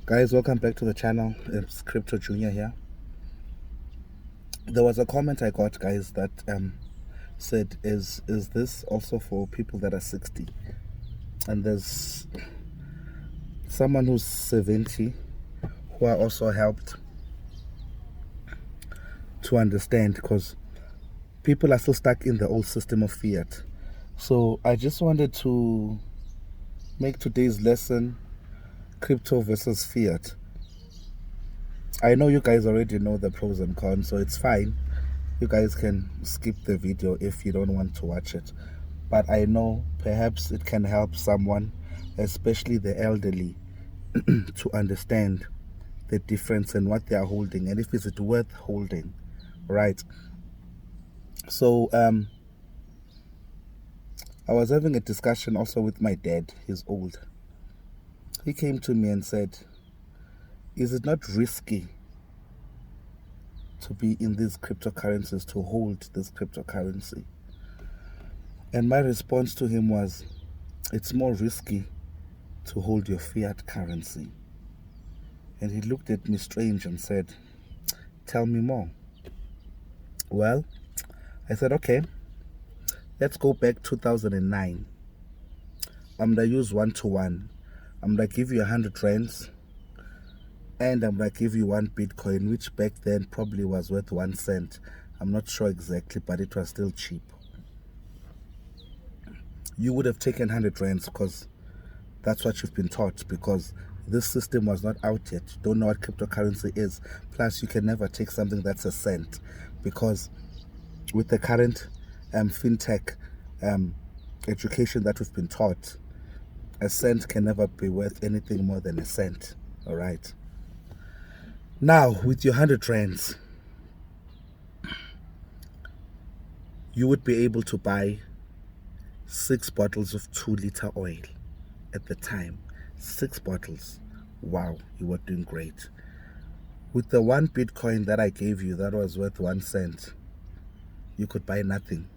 Guys, welcome back to the channel. It's Crypto Junior here. There was a comment I got, guys, that said, is this also for people that are 60? And there's someone who's 70 who are also helped to understand, because people are still stuck in the old system of fiat. So I just wanted to make today's lesson crypto versus fiat. I know you guys already know the pros and cons, so it's fine. You guys can skip the video if you don't want to watch it. But I know perhaps it can help someone, especially the elderly, to understand the difference and what they are holding and if it's worth holding, right? So I was having a discussion also with my dad. He's old. He came to me and said, is it not risky to be in these cryptocurrencies, to hold this cryptocurrency? And my response to him was, it's more risky to hold your fiat currency. And he looked at me strange and said, tell me more. Well, I said, okay, let's go back 2009. I'm going to use 1-to-1. I'm going to give you 100 rands and I'm going to give you 1 Bitcoin, which back then probably was worth 1 cent. I'm not sure exactly, but it was still cheap. You would have taken 100 rands because that's what you've been taught, because this system was not out yet. You don't know what cryptocurrency is. Plus, you can never take something that's a cent, because with the current fintech education that we've been taught, a cent can never be worth anything more than a cent. All right. Now, with your 100 rands, you would be able to buy 6 bottles of 2-liter oil at the time. 6 bottles. Wow, you were doing great. With the 1 Bitcoin that I gave you that was worth 1 cent, you could buy nothing.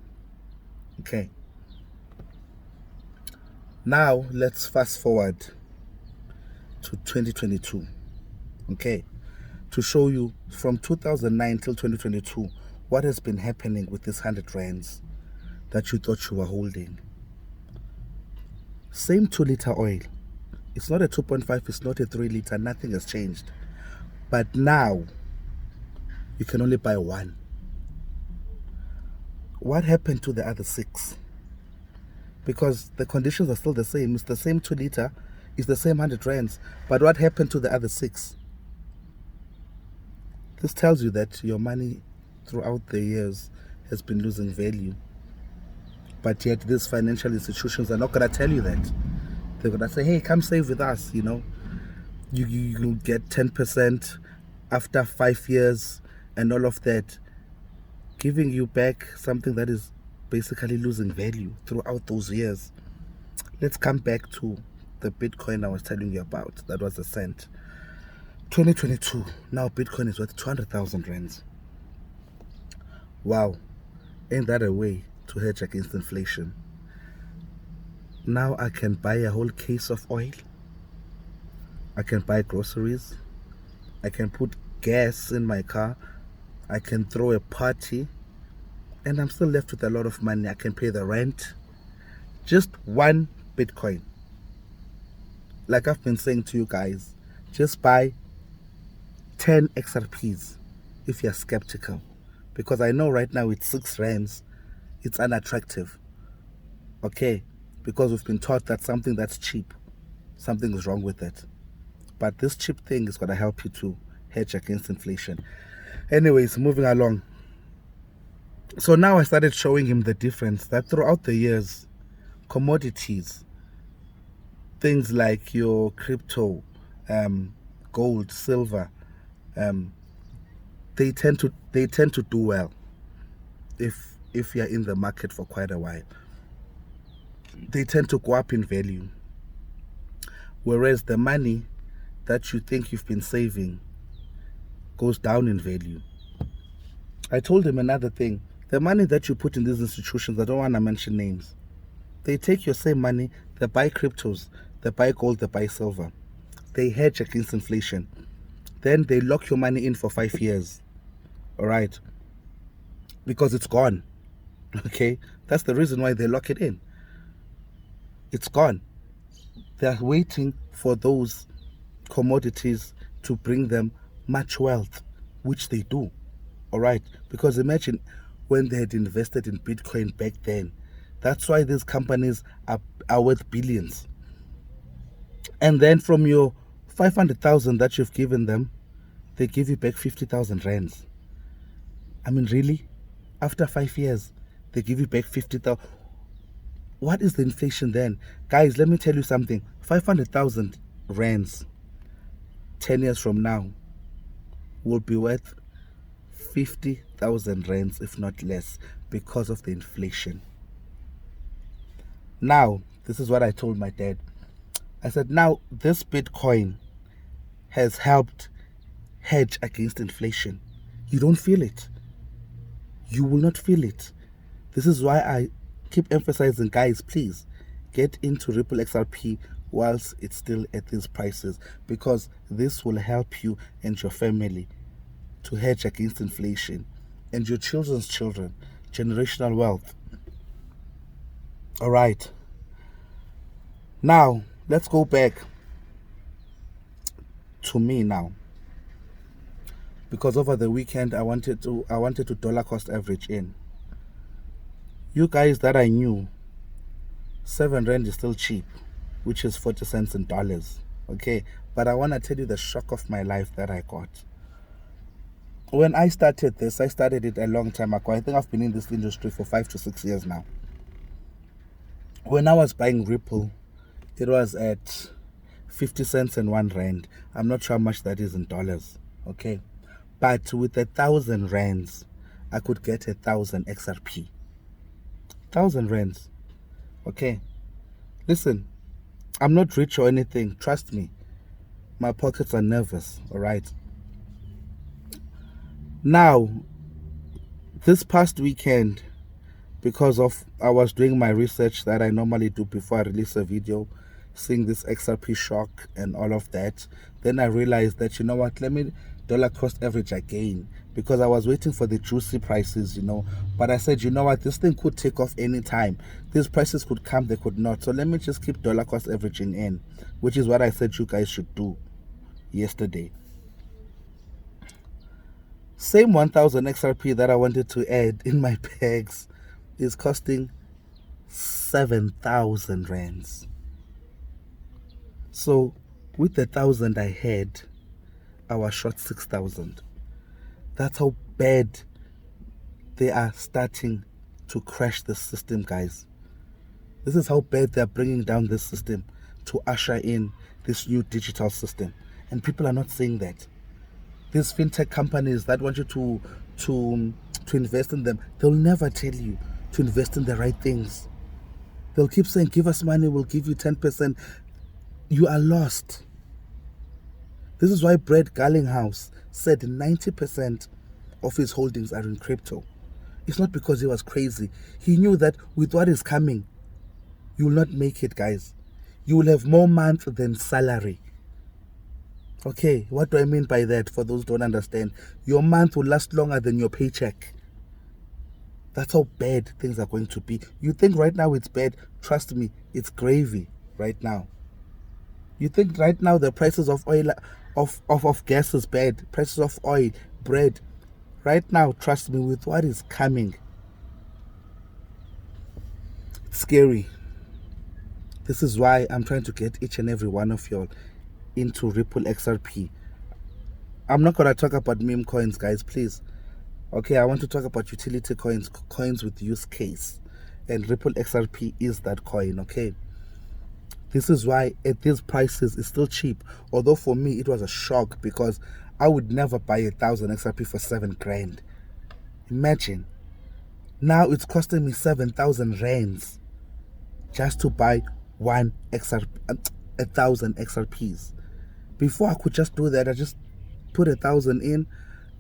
Okay. Now, let's fast forward to 2022. Okay. To show you from 2009 till 2022 what has been happening with this 100 rands that you thought you were holding. Same 2-liter oil. It's not a 2.5, it's not a 3-liter, nothing has changed. But now, you can only buy 1. What happened to the other 6? Because the conditions are still the same. It's the same 2-liter, it's the same 100 rands. But what happened to the other 6? This tells you that your money throughout the years has been losing value. But yet these financial institutions are not going to tell you that. They're going to say, hey, come save with us, you know. You'll get 10% after 5 years and all of that, giving you back something that is basically losing value throughout those years. Let's come back to the Bitcoin I was telling you about. That was a cent. 2022, now Bitcoin is worth 200,000 rands. Wow, ain't that a way to hedge against inflation? Now I can buy a whole case of oil. I can buy groceries. I can put gas in my car. I can throw a party. And I'm still left with a lot of money. I can pay the rent. Just 1 Bitcoin. Like I've been saying to you guys, just buy 10 XRPs if you're skeptical. Because I know right now it's 6 rands. It's unattractive. Okay? Because we've been taught that something that's cheap, something is wrong with it. But this cheap thing is going to help you to hedge against inflation. Anyways, moving along. So now I started showing him the difference that throughout the years, commodities, things like your crypto, gold, silver, they tend to do well if you're in the market for quite a while. They tend to go up in value. Whereas the money that you think you've been saving goes down in value. I told him another thing. The money that you put in these institutions, I don't want to mention names, they take your same money, they buy cryptos, they buy gold, they buy silver. they hedge against inflation. Then they lock your money in for 5 years. All right. Because it's gone. Okay. That's the reason why they lock it in. It's gone. They're waiting for those commodities to bring them much wealth, which they do. All right. Because imagine when they had invested in Bitcoin back then. That's why these companies are worth billions. And then from your 500,000 that you've given them, they give you back 50,000 rands. I mean, really? After 5 years, they give you back 50,000. What is the inflation then? Guys, let me tell you something. 500,000 rands 10 years from now will be worth 50,000 rands, if not less, because of the inflation. Now, this is what I told my dad. I said, now this Bitcoin has helped hedge against inflation. You don't feel it. You will not feel it. This is why I keep emphasizing, guys, please get into Ripple XRP whilst it's still at these prices, because this will help you and your family to hedge against inflation and your children's children, generational wealth. All right. Now, let's go back to me now. Because over the weekend, I wanted to dollar cost average in. You guys that I knew, 7 rand is still cheap, which is 40 cents in dollars. Okay, but I want to tell you the shock of my life that I got. When I started this, I started it a long time ago. I think I've been in this industry for 5 to 6 years now. When I was buying Ripple, it was at 50 cents and 1 rand. I'm not sure how much that is in dollars. Okay, but with 1,000 rands, I could get 1,000 XRP. 1,000 rands. Okay, listen, I'm not rich or anything. Trust me, my pockets are nervous. All right. Now, this past weekend, because of I was doing my research that I normally do before I release a video, seeing this XRP shock and all of that, then I realized that, you know what, let me dollar cost average again, because I was waiting for the juicy prices, you know. But I said, you know what, this thing could take off any time. These prices could come, they could not. So let me just keep dollar cost averaging in, which is what I said you guys should do yesterday. Same 1,000 XRP that I wanted to add in my bags is costing 7,000 rands. So with the 1,000 I had, I was short 6,000. That's how bad they are starting to crash the system, guys. This is how bad they are bringing down this system to usher in this new digital system. And people are not saying that. These fintech companies that want you to invest in them, they'll never tell you to invest in the right things. They'll keep saying, give us money, we'll give you 10%. You are lost. This is why Brett Garlinghouse said 90% of his holdings are in crypto. It's not because he was crazy. He knew that with what is coming, you will not make it, guys. You will have more month than salary. Okay, what do I mean by that? For those who don't understand, your month will last longer than your paycheck. That's how bad things are going to be. You think right now it's bad? Trust me, it's gravy right now. You think right now the prices of oil, of gas is bad, prices of oil, bread. Right now, trust me, with what is coming, it's scary. This is why I'm trying to get each and every one of y'all into Ripple XRP. I'm not going to talk about meme coins, guys, please. Okay, I want to talk about utility coins, coins with use case. And Ripple XRP is that coin, okay? This is why at these prices it's still cheap. Although for me it was a shock, because I would never buy 1,000 XRP for 7 grand. Imagine. Now it's costing me 7,000 rands just to buy 1,000 XRPs. Before I could just do that, I just put 1,000 in,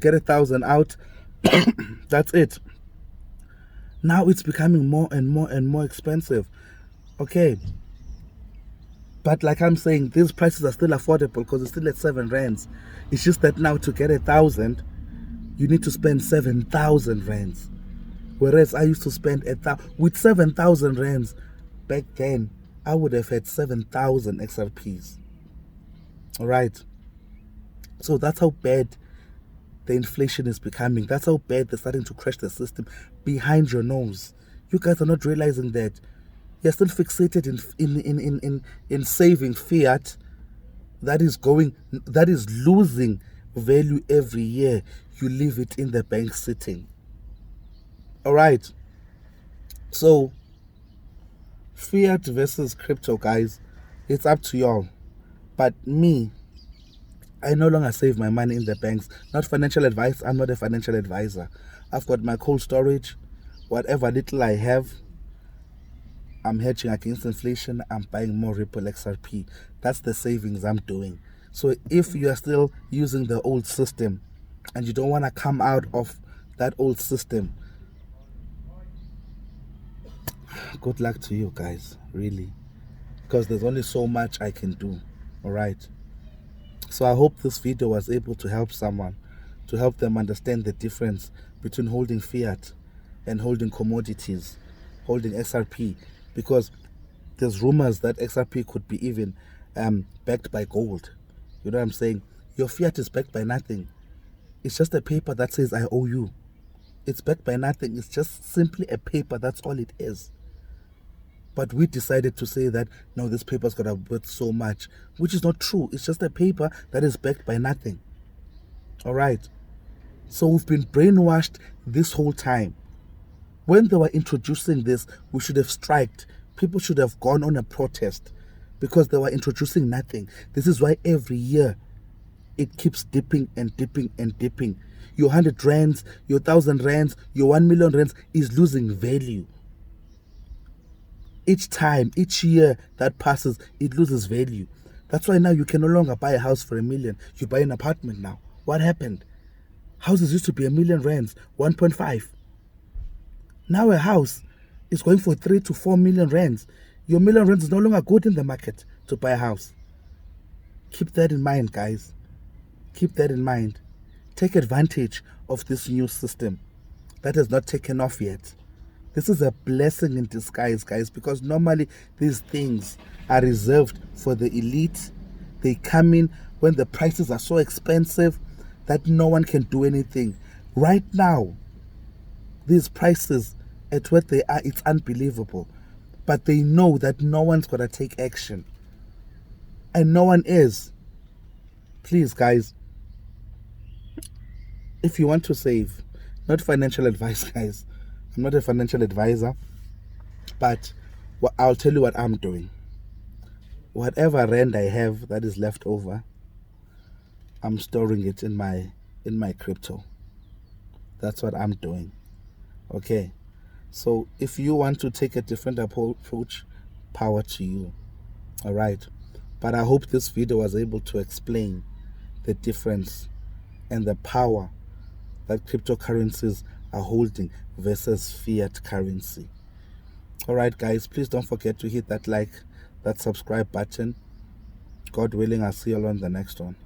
get 1,000 out. That's it. Now it's becoming more and more and more expensive. Okay. But like I'm saying, these prices are still affordable because it's still at 7 rands. It's just that now to get 1,000, you need to spend 7,000 rands. Whereas I used to spend with 7,000 rands back then, I would have had 7,000 XRPs. All right. So that's how bad the inflation is becoming. That's how bad they're starting to crash the system behind your nose. You guys are not realizing that. You're still fixated in saving fiat that is losing value every year. You leave it in the bank sitting. All right. So fiat versus crypto, guys, it's up to y'all. But me, I no longer save my money in the banks. Not financial advice. I'm not a financial advisor. I've got my cold storage. Whatever little I have, I'm hedging against inflation. I'm buying more Ripple XRP. That's the savings I'm doing. So if you are still using the old system and you don't want to come out of that old system, good luck to you guys, really. Because there's only so much I can do. All right. So I hope this video was able to help someone, to help them understand the difference between holding fiat and holding commodities, holding XRP, because there's rumors that XRP could be even backed by gold. You know what I'm saying? Your fiat is backed by nothing. It's just a paper that says I owe you. It's backed by nothing. It's just simply a paper. That's all it is. But we decided to say that, no, this paper's got to be worth so much, which is not true. It's just a paper that is backed by nothing. All right. So we've been brainwashed this whole time. When they were introducing this, we should have striked. People should have gone on a protest because they were introducing nothing. This is why every year it keeps dipping and dipping and dipping. Your 100 rands, your 1,000 rands, your 1 million rands is losing value. Each time, each year that passes, it loses value. That's why now you can no longer buy a house for 1 million. You buy an apartment now. What happened? Houses used to be 1 million rands, 1.5. Now a house is going for 3 to 4 million rands. Your million rands is no longer good in the market to buy a house. Keep that in mind, guys. Keep that in mind. Take advantage of this new system that has not taken off yet. This is a blessing in disguise, guys, because normally these things are reserved for the elite. They come in when the prices are so expensive that no one can do anything. Right now, these prices at what they are, it's unbelievable. But they know that no one's going to take action. And no one is. Please, guys, if you want to save, not financial advice, guys. I'm not a financial advisor, but I'll tell you what I'm doing. Whatever rand I have that is left over, I'm storing it in my crypto. That's what I'm doing. Okay. So if you want to take a different approach, power to you. All right. But I hope this video was able to explain the difference and the power that cryptocurrencies are holding versus fiat currency. All right, guys, please don't forget to hit that like, that subscribe button. God willing, I'll see you all on the next one.